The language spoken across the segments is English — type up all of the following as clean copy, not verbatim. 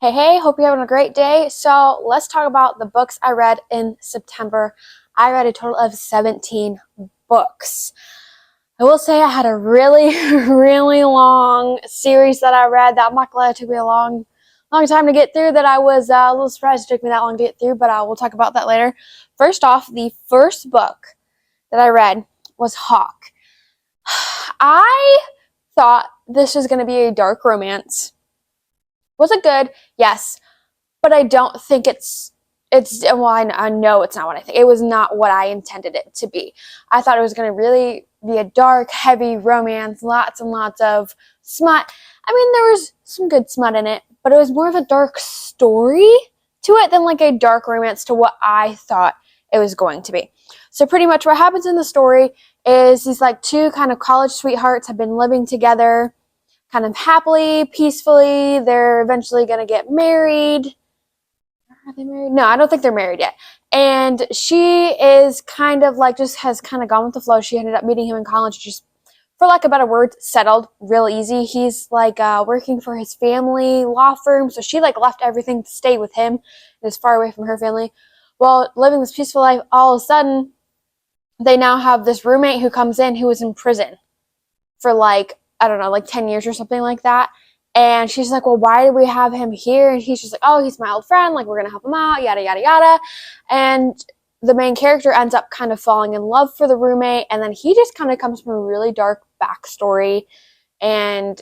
Hey, hope you're having a great day. So let's talk about the books I read in September. I read a total of 17 books. I will say I had a really, really long series that I read that I'm not glad it took me a long time to get through, that I was a little surprised it took me that long to get through, but we'll talk about that later. First off, the first book that I read was Hawk. I thought this was going to be a dark romance. Was it good? Yes. But I don't think well, I know it's not what I think. It was not what I intended it to be. I thought it was going to really be a dark, heavy romance, lots and lots of smut. I mean, there was some good smut in it, but it was more of a dark story to it than like a dark romance to what I thought it was going to be. So pretty much what happens in the story is these like two kind of college sweethearts have been living together kind of happily, peacefully. They're eventually going to get married. Are they married? No, I don't think they're married yet. And she is kind of like just has kind of gone with the flow. She ended up meeting him in college, just for lack of a better word, settled real easy. He's like working for his family law firm, so she like left everything to stay with him and is far away from her family. Well, living this peaceful life, all of a sudden, they now have this roommate who comes in who was in prison for like, I don't know, like 10 years or something like that. And she's like, well, why do we have him here? And he's just like, oh, he's my old friend. Like, we're going to help him out, yada, yada, yada. And the main character ends up kind of falling in love for the roommate. And then he just kind of comes from a really dark backstory. And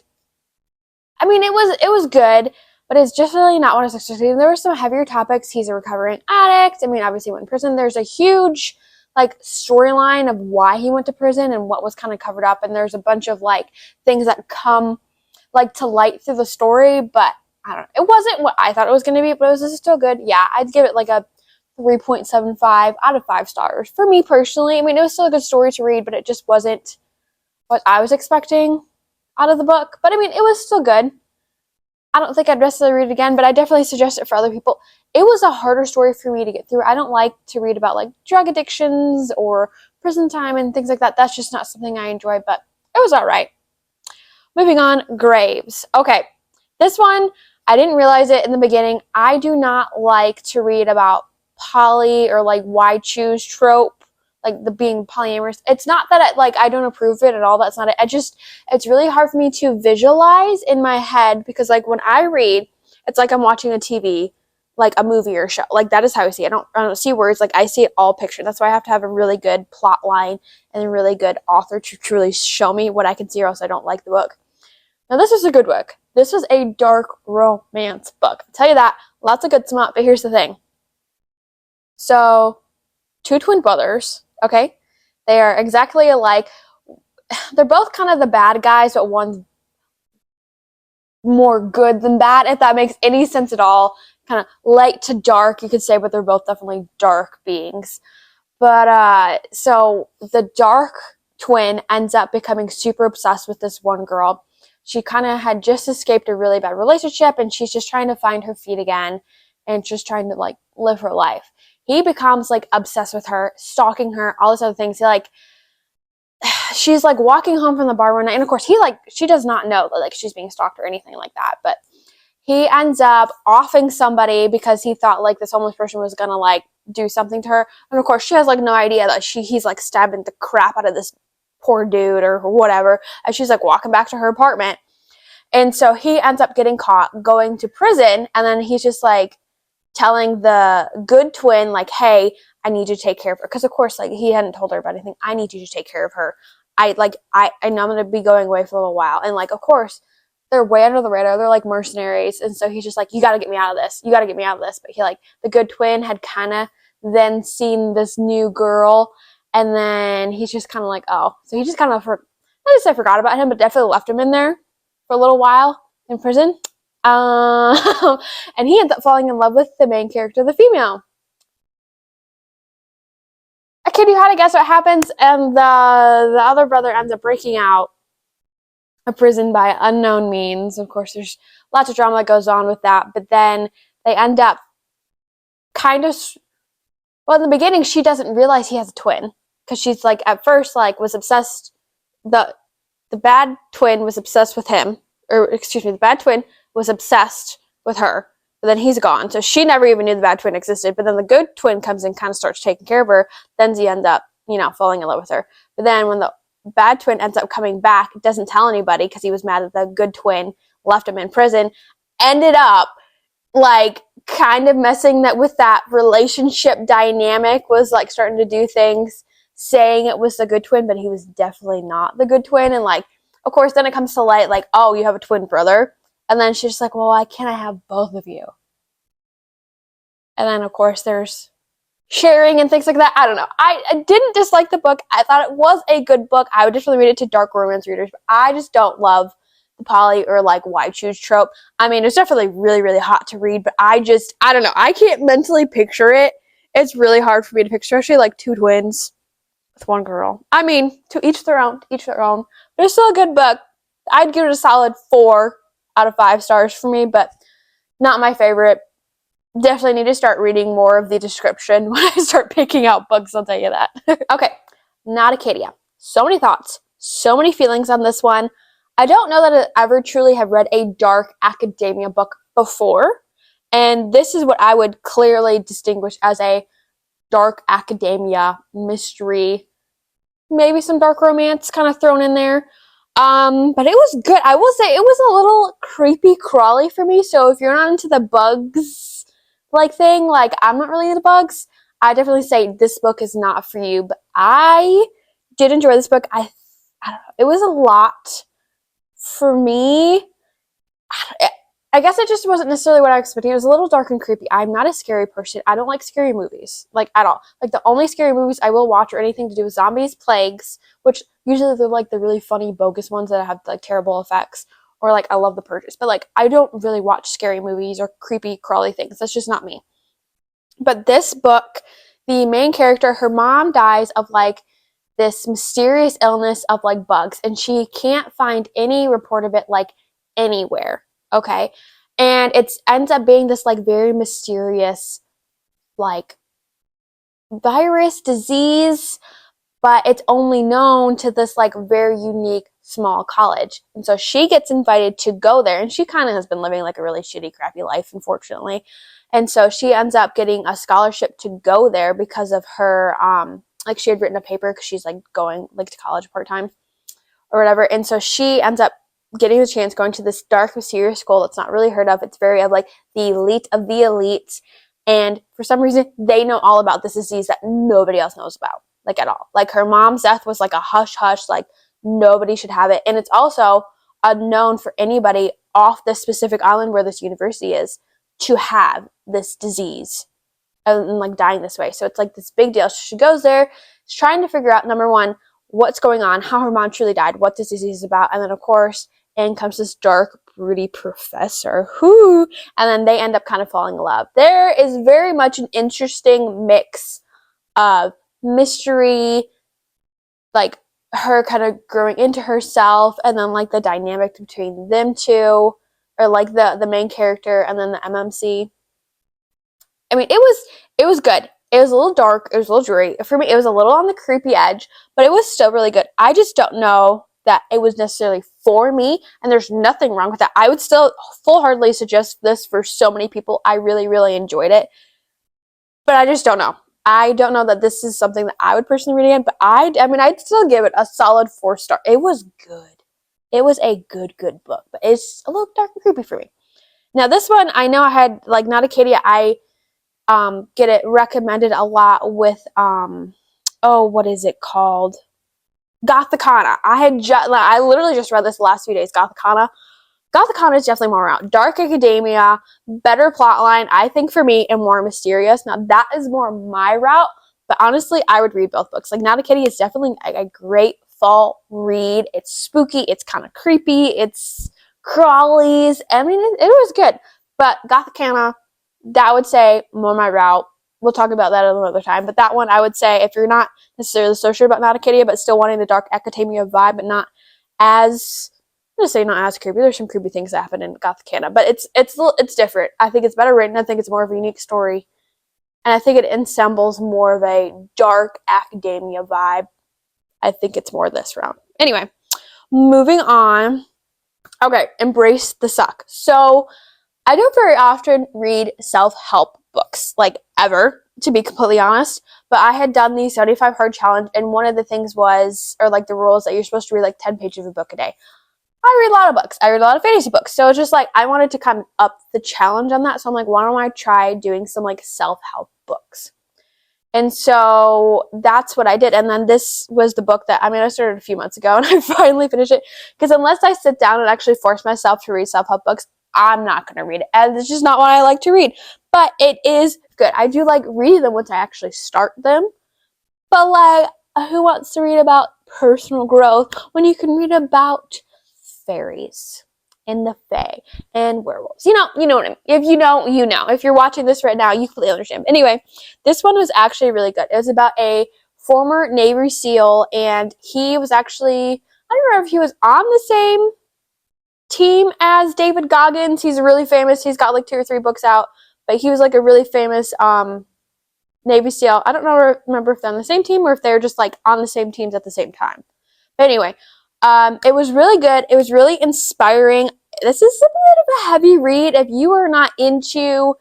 I mean, it was good, but it's just really not what I was expecting. There were some heavier topics. He's a recovering addict. I mean, obviously he went in prison. There's a huge like storyline of why he went to prison and what was kind of covered up. And there's a bunch of like things that come like to light through the story, but I don't know. It wasn't what I thought it was going to be, but it was still good. Yeah, I'd give it like a 3.75 out of 5 stars. For me personally, I mean, it was still a good story to read, but it just wasn't what I was expecting out of the book. But I mean, it was still good. I don't think I'd necessarily read it again, but I definitely suggest it for other people. It was a harder story for me to get through. I don't like to read about like drug addictions or prison time and things like that. That's just not something I enjoy, but it was all right. Moving on, Graves. Okay, this one, I didn't realize it in the beginning. I do not like to read about poly or like why choose trope, like the being polyamorous. It's not that I don't approve of it at all. That's not it. It's really hard for me to visualize in my head because like when I read, it's like I'm watching a TV, like a movie or show. Like that is how I see it. I don't see words. Like I see it all pictured. That's why I have to have a really good plot line and a really good author to truly show me what I can see, or else I don't like the book. Now, this was a good book. This was a dark romance book. I'll tell you that. Lots of good smut, but here's the thing. So, two twin brothers, okay? They are exactly alike. They're both kind of the bad guys, but one's more good than bad, if that makes any sense at all. Kind of light to dark, you could say, but they're both definitely dark beings. But, so the dark twin ends up becoming super obsessed with this one girl. She kind of had just escaped a really bad relationship and she's just trying to find her feet again and just trying to like live her life. He becomes like obsessed with her, stalking her, all these other things. She's like walking home from the bar one night, and of course she does not know that like she's being stalked or anything like that, but he ends up offing somebody because he thought like this homeless person was gonna like do something to her. And of course she has like no idea that he's like stabbing the crap out of this poor dude or whatever, as she's like walking back to her apartment. And so he ends up getting caught, going to prison, and then he's just like telling the good twin like, hey, I need you to take care of her, because of course like he hadn't told her about anything. I need you to take care of her. I know I'm gonna be going away for a little while. And like of course they're way under the radar. They're like mercenaries. And so he's just like, you got to get me out of this. You got to get me out of this. But he like, the good twin had kind of then seen this new girl. And then he's just kind of like, oh. So he just kind of, not just say forgot about him, but definitely left him in there for a little while in prison. And he ends up falling in love with the main character, the female. I kid you how to guess what happens. And the other brother ends up breaking out a prison by unknown means. Of course, there's lots of drama that goes on with that, but then they end up kind of, well, in the beginning, she doesn't realize he has a twin, because she's like, at first, like, was obsessed, the bad twin was obsessed with him, or excuse me, the bad twin was obsessed with her, but then he's gone. So she never even knew the bad twin existed. But then the good twin comes and kind of starts taking care of her. Then he ends up, falling in love with her. But then when the bad twin ends up coming back, doesn't tell anybody because he was mad that the good twin left him in prison, ended up like kind of messing that with that relationship dynamic, was like starting to do things saying it was the good twin, but he was definitely not the good twin. And like, of course, then it comes to light like, oh, you have a twin brother. And then she's just like, well, why can't I have both of you? And then of course there's sharing and things like that. I don't know. I didn't dislike the book. I thought it was a good book. I would definitely read it to dark romance readers, but I just don't love the poly or like why choose trope. I mean, it's definitely really, really hot to read, but I don't know. I can't mentally picture it. It's really hard for me to picture, especially like two twins with one girl. I mean, to each their own, but it's still a good book. I'd give it a solid 4 out of 5 stars for me, but not my favorite. Definitely need to start reading more of the description when I start picking out books, I'll tell you that. Okay, Not Acadia. So many thoughts, so many feelings on this one. I don't know that I ever truly have read a dark academia book before, and this is what I would clearly distinguish as a dark academia mystery, maybe some dark romance kind of thrown in there. But it was good. I will say it was a little creepy crawly for me, so if you're not into the bugs like thing, like I'm not really into bugs, I definitely say this book is not for you. But I did enjoy this book. I don't know, it was a lot for me. I guess it just wasn't necessarily what I was expecting. It was a little dark and creepy. I'm not a scary person. I don't like scary movies, like at all. Like the only scary movies I will watch are anything to do with zombies, plagues, which usually they're like the really funny, bogus ones that have like terrible effects. Or like I love The Purges, but like I don't really watch scary movies or creepy, crawly things. That's just not me. But this book, the main character, her mom dies of like this mysterious illness of like bugs, and she can't find any report of it like anywhere. Okay, and it ends up being this like very mysterious like virus disease, but it's only known to this like very unique small college. And so she gets invited to go there, and she kind of has been living like a really shitty, crappy life, unfortunately. And so she ends up getting a scholarship to go there because of her, like she had written a paper because she's like going like to college part-time or whatever. And so she ends up getting the chance going to this dark, mysterious school that's not really heard of. It's very of like the elite of the elites. And for some reason, they know all about this disease that nobody else knows about, like at all. Like her mom's death was like a hush hush, like nobody should have it. And it's also unknown for anybody off this specific island where this university is to have this disease and like dying this way. So it's like this big deal. So she goes there, she's trying to figure out, number one, what's going on, how her mom truly died, what this disease is about. And then of course, in comes this dark, broody professor, and then they end up kind of falling in love. There is very much an interesting mix of mystery, like her kind of growing into herself, and then like the dynamic between them two, or like the main character and then the MMC. I mean, it was good. It was a little dark. It was a little dreary. For me, it was a little on the creepy edge, but it was still really good. I just don't know that it was necessarily for me, and there's nothing wrong with that. I would still full-heartedly suggest this for so many people. I really, really enjoyed it, but I just don't know. I don't know that this is something that I would personally read again, but I mean, I'd still give it a solid 4 star. It was good. It was a good book, but it's a little dark and creepy for me. Now, this one, I know I had, like, Not Acadia, I get it recommended a lot with, what is it called? Gothicana. I literally just read this the last few days. Gothicana is definitely more around dark academia, better plot line, I think, for me, and more mysterious. Now that is more my route, but honestly, I would read both books. Like Not a Kitty is definitely a great fall read. It's spooky, it's kind of creepy, it's crawlies. I mean, it was good. But Gothicana, that would say more my route. We'll talk about that another time. But that one, I would say, if you're not necessarily so sure about Not Acadia, but still wanting the dark academia vibe, but not as, I'm going to say not as creepy. There's some creepy things that happen in Gothicana, but it's different. I think it's better written. I think it's more of a unique story. And I think it ensembles more of a dark academia vibe. I think it's more this round. Anyway, moving on. Okay, Embrace the Suck. So I don't very often read self-help books, like ever, to be completely honest. But I had done the 75 hard challenge, and one of the things was, or like the rules, that you're supposed to read like 10 pages of a book a day. I read a lot of books. I read a lot of fantasy books. So it's just like I wanted to come up the challenge on that. So I'm like, why don't I try doing some like self-help books? And so that's what I did. And then this was the book that, I mean, I started a few months ago and I finally finished it. Because unless I sit down and actually force myself to read self-help books, I'm not going to read it. And it's just not what I like to read. But it is good. I do like reading them once I actually start them. But like, who wants to read about personal growth when you can read about fairies and the fae and werewolves? You know what I mean. If you know, you know. If you're watching this right now, you completely understand. Anyway, this one was actually really good. It was about a former Navy SEAL, and he was actually, I don't remember if he was on the same team as David Goggins. He's really famous. He's got like 2 or 3 books out, but he was like a really famous Navy SEAL. I don't remember if they're on the same team or if they're just like on the same teams at the same time. But anyway, it was really good. It was really inspiring. This is a bit of a heavy read. If you are not into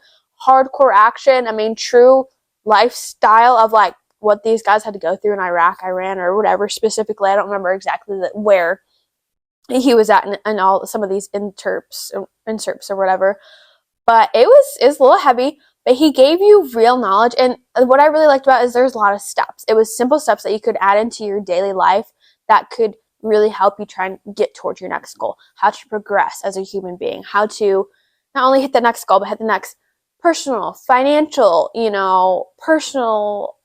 hardcore action, I mean, true lifestyle of like what these guys had to go through in Iraq, Iran, or whatever specifically. I don't remember exactly where he was at in all some of these inserts or whatever. But it was a little heavy, but he gave you real knowledge. And what I really liked about it is there's a lot of steps. It was simple steps that you could add into your daily life that could really help you try and get towards your next goal, how to progress as a human being, how to not only hit the next goal, but hit the next personal, financial, personal,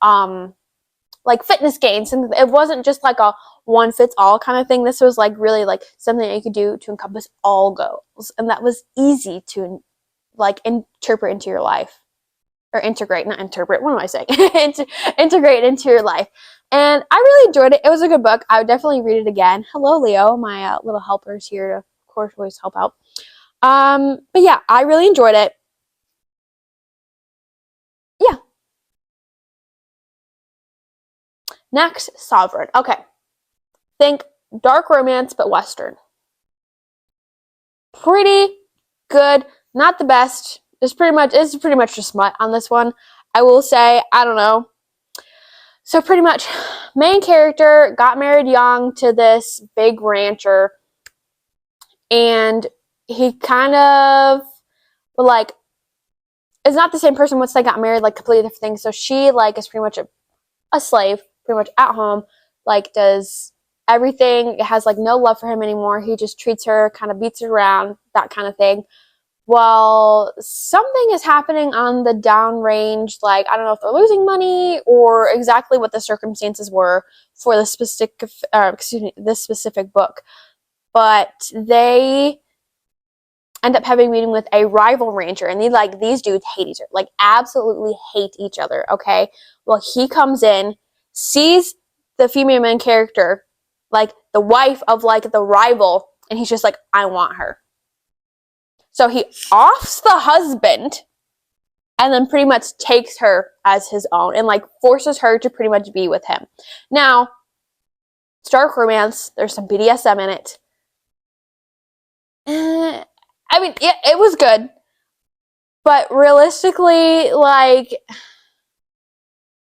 like fitness gains. And it wasn't just like a one fits all kind of thing. This was like really like something that you could do to encompass all goals. And that was easy to like interpret into your life, or integrate, not interpret. What am I saying? Integrate into your life. And I really enjoyed it. It was a good book. I would definitely read it again. Hello, Leo. My little helper's here to, of course, always help out. But yeah, I really enjoyed it. Yeah. Next, Sovereign. Okay. Think dark romance, but Western. Pretty good. Not the best. It's pretty much just smut on this one. I will say, I don't know. So pretty much, main character got married young to this big rancher, and he kind of, like, is not the same person once they got married, like, completely different things. So she, like, is pretty much a slave, pretty much at home, like, does everything, has, like, no love for him anymore. He just treats her, kind of beats her around, that kind of thing. Well, something is happening on the downrange, like, I don't know if they're losing money or exactly what the circumstances were for this specific book. But they end up having a meeting with a rival rancher, and these dudes hate each other, like absolutely hate each other, okay? Well, he comes in, sees the female main character, like the wife of like the rival, and he's just like, I want her. So he offs the husband and then pretty much takes her as his own and like forces her to pretty much be with him. Now, it's dark romance. There's some BDSM in it. I mean, it was good. But realistically, like,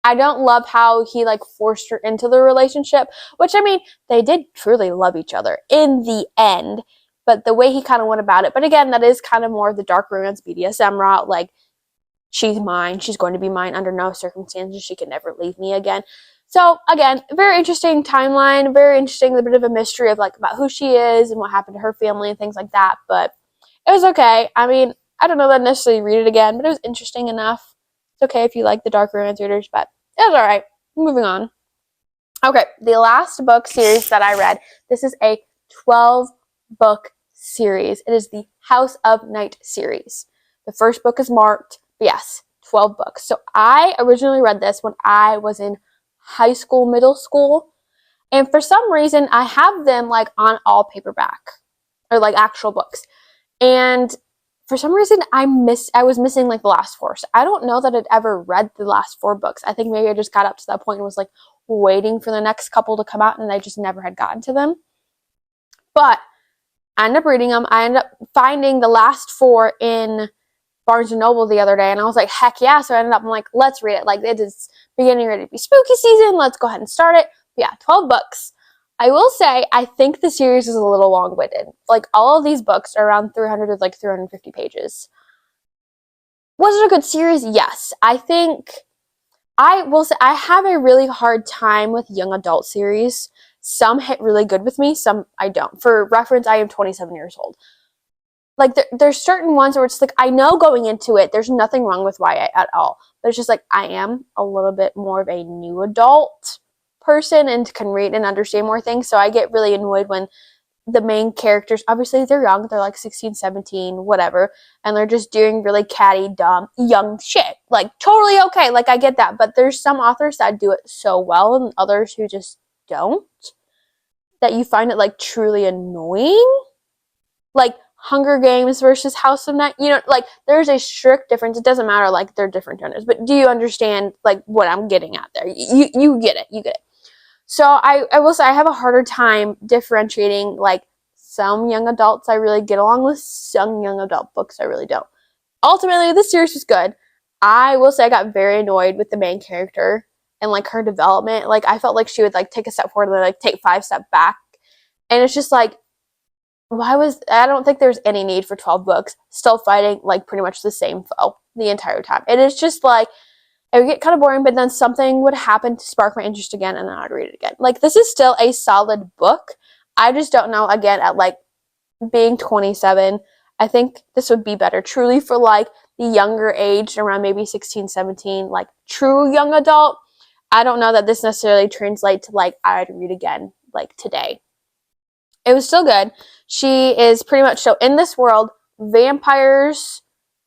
I don't love how he like forced her into the relationship, which, I mean, they did truly love each other in the end. But the way he kind of went about it. But again, that is kind of more of the dark romance BDSM route. Like, she's mine. She's going to be mine under no circumstances. She can never leave me again. So again, very interesting timeline. Very interesting. A bit of a mystery of like about who she is and what happened to her family and things like that. But it was okay. I mean, I don't know that I'd necessarily read it again, but it was interesting enough. It's okay if you like the dark romance readers, but it was alright. Moving on. Okay, the last book series that I read. This is a 12-book series. It is the House of Night series. The first book is marked, yes, 12 books. So I originally read this when I was in high school, middle school, and for some reason I have them like on all paperback or like actual books. And for some reason I was missing like the last 4. So I don't know that I'd ever read the last 4 books. I think maybe I just got up to that point and was like waiting for the next couple to come out, and I just never had gotten to them. But I ended up reading them. I ended up finding the last 4 in Barnes & Noble the other day, and I was like, heck yeah. So I ended up, I'm like, let's read it. Like, it is beginning ready to be spooky season. Let's go ahead and start it. But yeah, 12 books. I will say, I think the series is a little long-winded. Like, all of these books are around 300 to like 350 pages. Was it a good series? Yes. I think, I will say, I have a really hard time with young adult series. Some hit really good with me, some I don't. For reference, I am 27 years old. Like, there's certain ones where it's like, I know going into it, there's nothing wrong with YA at all. But it's just like, I am a little bit more of a new adult person and can read and understand more things. So I get really annoyed when the main characters, obviously they're young, they're like 16, 17, whatever, and they're just doing really catty, dumb, young shit. Like, totally okay. Like, I get that. But there's some authors that do it so well and others who just don't, that you find it like truly annoying. Like, Hunger Games versus House of Night, you know, like, there's a strict difference. It doesn't matter, like, they're different genres, but do you understand, like, what I'm getting at there? You get it. You get it. So I will say I have a harder time differentiating, like, some young adults I really get along with, some young adult books I really don't. Ultimately, this series was good. I will say I got very annoyed with the main character and, like, her development. Like, I felt like she would, like, take a step forward and then, like, take 5 steps back. And it's just like, I don't think there's any need for 12 books still fighting, like, pretty much the same foe the entire time. And it's just like, it would get kind of boring, but then something would happen to spark my interest again, and then I'd read it again. Like, this is still a solid book. I just don't know, again, at, like, being 27, I think this would be better truly for, like, the younger age, around maybe 16, 17, like, true young adult. I don't know that this necessarily translates to, like, I'd read again, like, today. It was still good. She is pretty much, so in this world, vampires,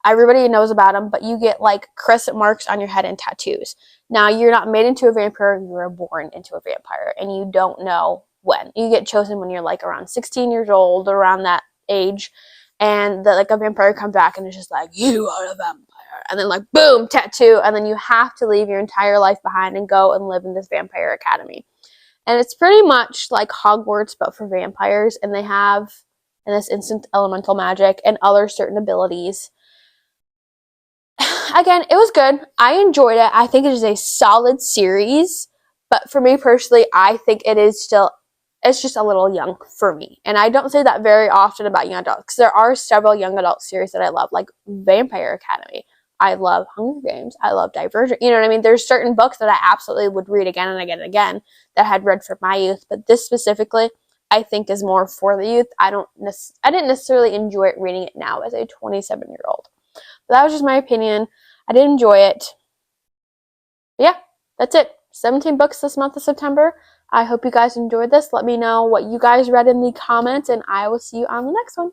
everybody knows about them, but you get, like, crescent marks on your head and tattoos. Now, you're not made into a vampire, you were born into a vampire, and you don't know when. You get chosen when you're, like, around 16 years old, around that age, and like, a vampire comes back and it's just like, you are a vampire, and then, like, boom, tattoo, and then you have to leave your entire life behind and go and live in this vampire academy. And it's pretty much like Hogwarts, but for vampires. And they have, in this instance, elemental magic and other certain abilities. Again, it was good. I enjoyed it. I think it is a solid series. But for me personally, I think it is still, it's just a little young for me. And I don't say that very often about young adults, because there are several young adult series that I love, like Vampire Academy. I love Hunger Games. I love Divergent. You know what I mean? There's certain books that I absolutely would read again and again and again that I had read from my youth. But this specifically, I think, is more for the youth. I didn't necessarily enjoy it reading it now as a 27-year-old. But that was just my opinion. I did enjoy it. But yeah, that's it. 17 books this month of September. I hope you guys enjoyed this. Let me know what you guys read in the comments, and I will see you on the next one.